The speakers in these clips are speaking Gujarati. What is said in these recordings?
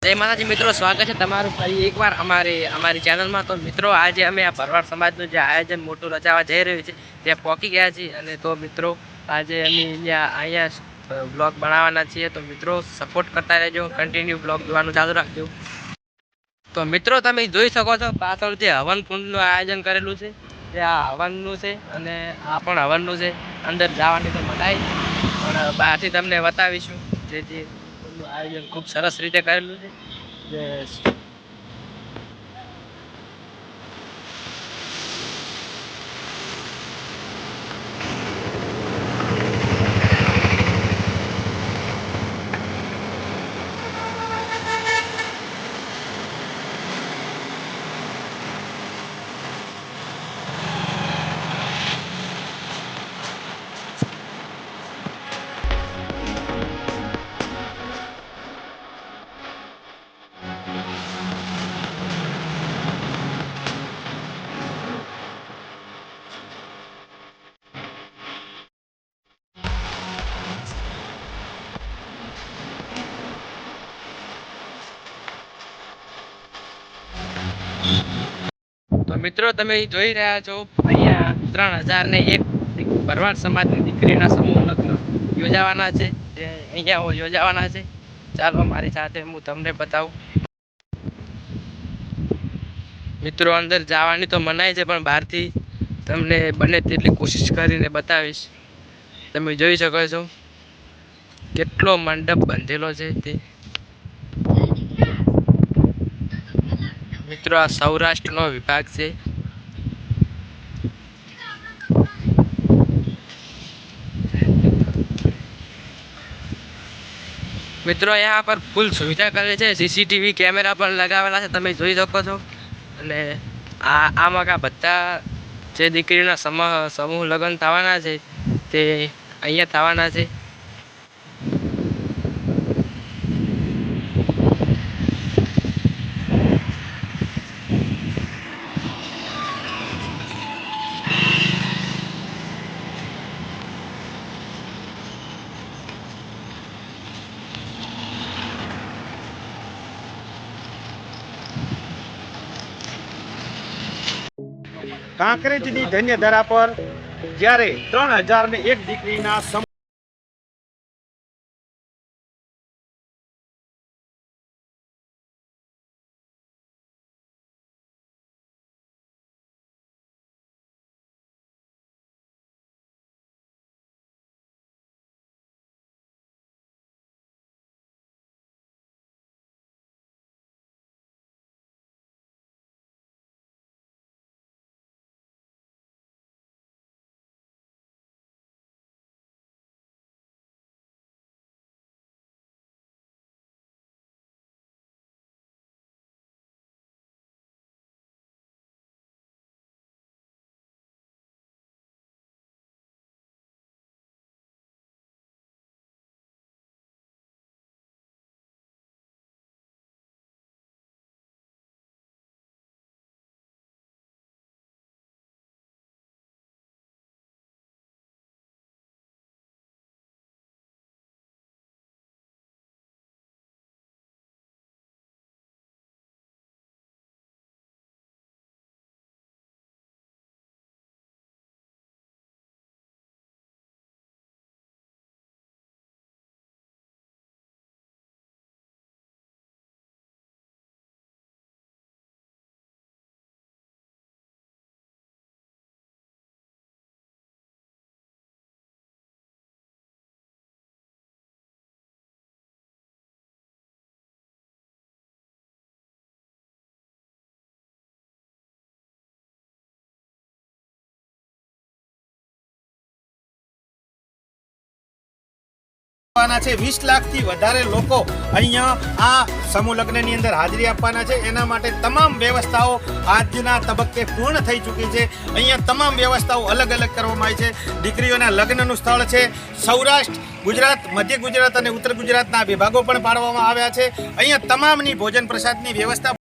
જય માતાજી મિત્રો, સ્વાગત છે તમારું ફરી એકવાર અમારી ચેનલમાં. તો મિત્રો, આજે અમે આ ભરવાડ સમાજનું જે આયોજન મોટું રચાવા જઈ રહ્યું છે ત્યાં પહોંચી ગયા છીએ. અને તો મિત્રો, આજે અમે અહીંયા બ્લોગ બનાવવાના છીએ. તો મિત્રો, સપોર્ટ કરતા રહેજો, કન્ટિન્યુ બ્લોગ જોવાનું ચાલુ રાખજો. તો મિત્રો, તમે જોઈ શકો છો પાછળ જે હવન કુંડનું આયોજન કરેલું છે, તે આ હવનનું છે. અને આ પણ હવનનું છે. અંદર જવાની તો મનાય, પણ બહારથી તમને બતાવીશું. જે આયોજન ખૂબ સરસ રીતે કરેલું છે. તો મિત્રો, તમે જોઈ રહ્યા છો અહીંયા 3001 ભરવાડ સમાજની દીકરીના સમૂહ લગ્ન યોજાવાના છે. જે અહીંયા યોજાવાના છે. ચાલો મારી સાથે હું તમને બતાવું. મિત્રો, અંદર જવાની તો મનાય છે, પણ બહારથી તમને બને તેટલી કોશિશ કરીને બતાવીશ. તમે જોઈ શકો છો કેટલો મંડપ બાંધેલો છે તે. મિત્રો, આ સૌરાષ્ટ્રનો વિભાગ છે. મિત્રો, यहाँ पर ફૂલ સુવિધા કરે છે. સીસીટીવી કેમેરા પણ લગાવેલા છે, તમે જોઈ શકો છો. અને આમાં બધા જે દીકરીના સમૂહ લગ્ન થવાના છે તે અહીંયા થવાના છે. કાંકરેજની ધન્ય ધરા પર જ્યારે 3001 દીકરીના છે 20 લાખથી વધારે લોકો અહીંયા આ સમૂહ લગ્નની અંદર હાજરી આપવાના છે. એના માટે તમામ વ્યવસ્થાઓ આજના તબક્કે પૂર્ણ થઈ ચૂકી છે. અહીંયા તમામ વ્યવસ્થાઓ અલગ અલગ કરવામાં આવી છે. દીકરીઓના લગ્નનું સ્થળ છે. સૌરાષ્ટ્ર, ગુજરાત, મધ્ય ગુજરાત અને ઉત્તર ગુજરાતના વિભાગો પણ પાડવામાં આવ્યા છે. અહીંયા તમામની ભોજન પ્રસાદની વ્યવસ્થા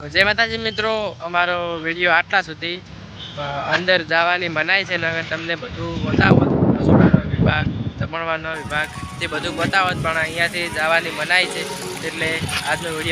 જય માતાજી મિત્રો, અમારો વિડીયો આટલા સુધી. અંદર જવાની મનાઈ છે ને હવે તમને બધું બતાવો, રસોડાનો વિભાગ, જમણવારનો વિભાગ, તે બધું બતાવો, પણ અહીંયાથી જવાની મનાઈ છે. એટલે આજનો વિડીયો